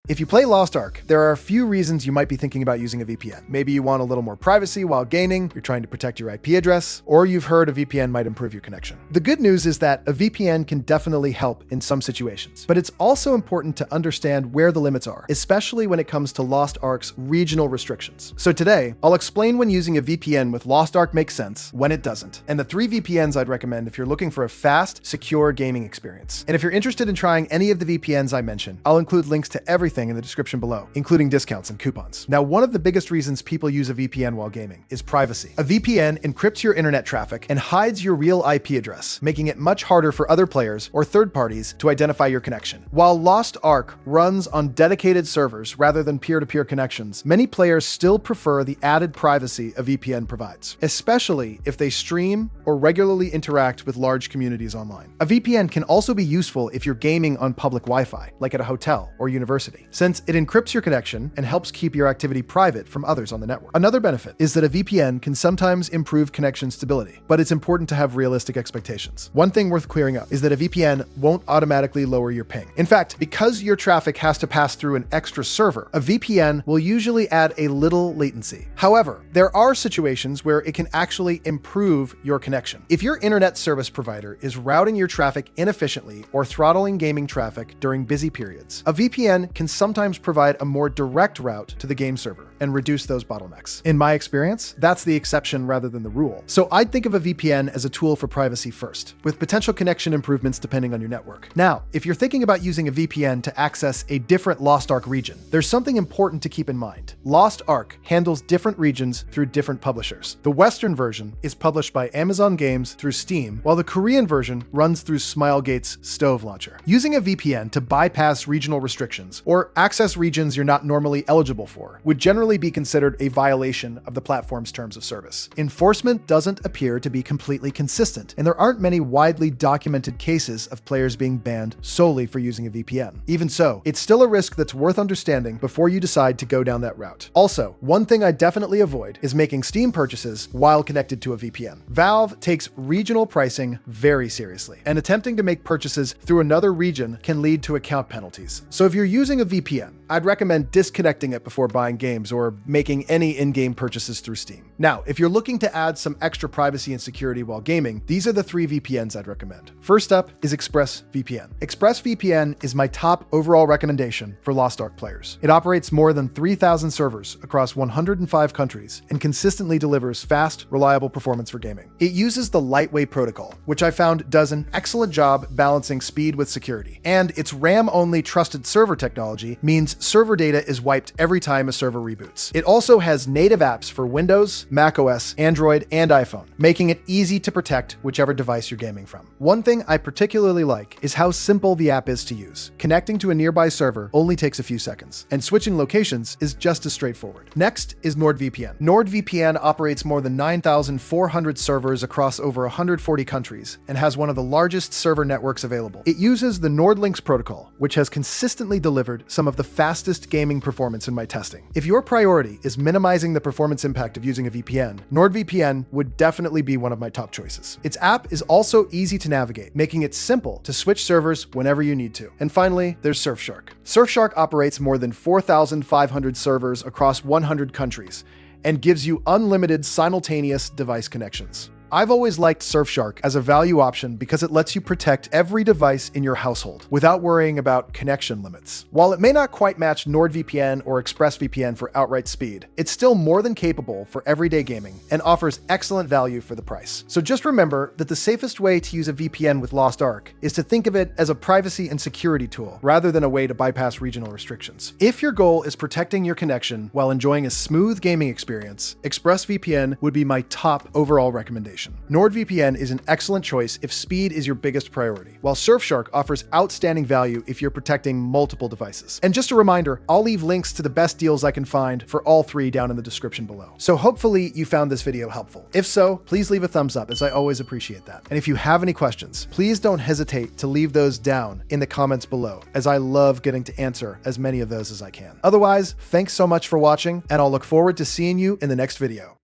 If you play Lost Ark, there are a few reasons you might be thinking about using a VPN. Maybe you want a little more privacy while gaining, you're trying to protect your IP address, or you've heard a VPN might improve your connection. The good news is that a VPN can definitely help in some situations, but it's also important to understand where the limits are, especially when it comes to Lost Ark's regional restrictions. So today, I'll explain when using a VPN with Lost Ark makes sense, when it doesn't, and the 3 VPNs I'd recommend if you're looking for a fast, secure gaming experience. And if you're interested in trying any of the VPNs I mentioned, I'll include links to everything in the description below, including discounts and coupons. Now, one of the biggest reasons people use a VPN while gaming is privacy. A VPN encrypts your internet traffic and hides your real IP address, making it much harder for other players or third parties to identify your connection. While Lost Ark runs on dedicated servers rather than peer-to-peer connections, many players still prefer the added privacy a VPN provides, especially if they stream or regularly interact with large communities online. A VPN can also be useful if you're gaming on public Wi-Fi, like at a hotel or university, since it encrypts your connection and helps keep your activity private from others on the network. Another benefit is that a VPN can sometimes improve connection stability, but it's important to have realistic expectations. One thing worth clearing up is that a VPN won't automatically lower your ping. In fact, because your traffic has to pass through an extra server, a VPN will usually add a little latency. However, there are situations where it can actually improve your connection. If your internet service provider is routing your traffic inefficiently or throttling gaming traffic during busy periods, a VPN can sometimes provide a more direct route to the game server and reduce those bottlenecks. In my experience, that's the exception rather than the rule. So I'd think of a VPN as a tool for privacy first, with potential connection improvements depending on your network. Now, if you're thinking about using a VPN to access a different Lost Ark region, there's something important to keep in mind. Lost Ark handles different regions through different publishers. The Western version is published by Amazon Games through Steam, while the Korean version runs through Smilegate's Stove launcher. Using a VPN to bypass regional restrictions or access regions you're not normally eligible for would generally be considered a violation of the platform's terms of service. Enforcement doesn't appear to be completely consistent, and there aren't many widely documented cases of players being banned solely for using a VPN. Even so, it's still a risk that's worth understanding before you decide to go down that route. Also, one thing I definitely avoid is making Steam purchases while connected to a VPN. Valve takes regional pricing very seriously, and attempting to make purchases through another region can lead to account penalties. So if you're using a VPN, I'd recommend disconnecting it before buying games or making any in-game purchases through Steam. Now, if you're looking to add some extra privacy and security while gaming, these are the 3 VPNs I'd recommend. First up is ExpressVPN. ExpressVPN is my top overall recommendation for Lost Ark players. It operates more than 3,000 servers across 105 countries and consistently delivers fast, reliable performance for gaming. It uses the Lightweight protocol, which I found does an excellent job balancing speed with security. And its RAM-only trusted server technology means server data is wiped every time a server reboots. It also has native apps for Windows, macOS, Android, and iPhone, making it easy to protect whichever device you're gaming from. One thing I particularly like is how simple the app is to use. Connecting to a nearby server only takes a few seconds, and switching locations is just as straightforward. Next is NordVPN. NordVPN operates more than 9,400 servers across over 140 countries and has one of the largest server networks available. It uses the NordLynx protocol, which has consistently delivered some of the fastest gaming performance in my testing. If your priority is minimizing the performance impact of using a VPN, NordVPN would definitely be one of my top choices. Its app is also easy to navigate, making it simple to switch servers whenever you need to. And finally, there's Surfshark. Surfshark operates more than 4,500 servers across 100 countries and gives you unlimited simultaneous device connections. I've always liked Surfshark as a value option because it lets you protect every device in your household without worrying about connection limits. While it may not quite match NordVPN or ExpressVPN for outright speed, it's still more than capable for everyday gaming and offers excellent value for the price. So just remember that the safest way to use a VPN with Lost Ark is to think of it as a privacy and security tool rather than a way to bypass regional restrictions. If your goal is protecting your connection while enjoying a smooth gaming experience, ExpressVPN would be my top overall recommendation. NordVPN is an excellent choice if speed is your biggest priority, while Surfshark offers outstanding value if you're protecting multiple devices. And just a reminder, I'll leave links to the best deals I can find for all 3 down in the description below. So hopefully you found this video helpful. If so, please leave a thumbs up, as I always appreciate that. And if you have any questions, please don't hesitate to leave those down in the comments below, as I love getting to answer as many of those as I can. Otherwise, thanks so much for watching, and I'll look forward to seeing you in the next video.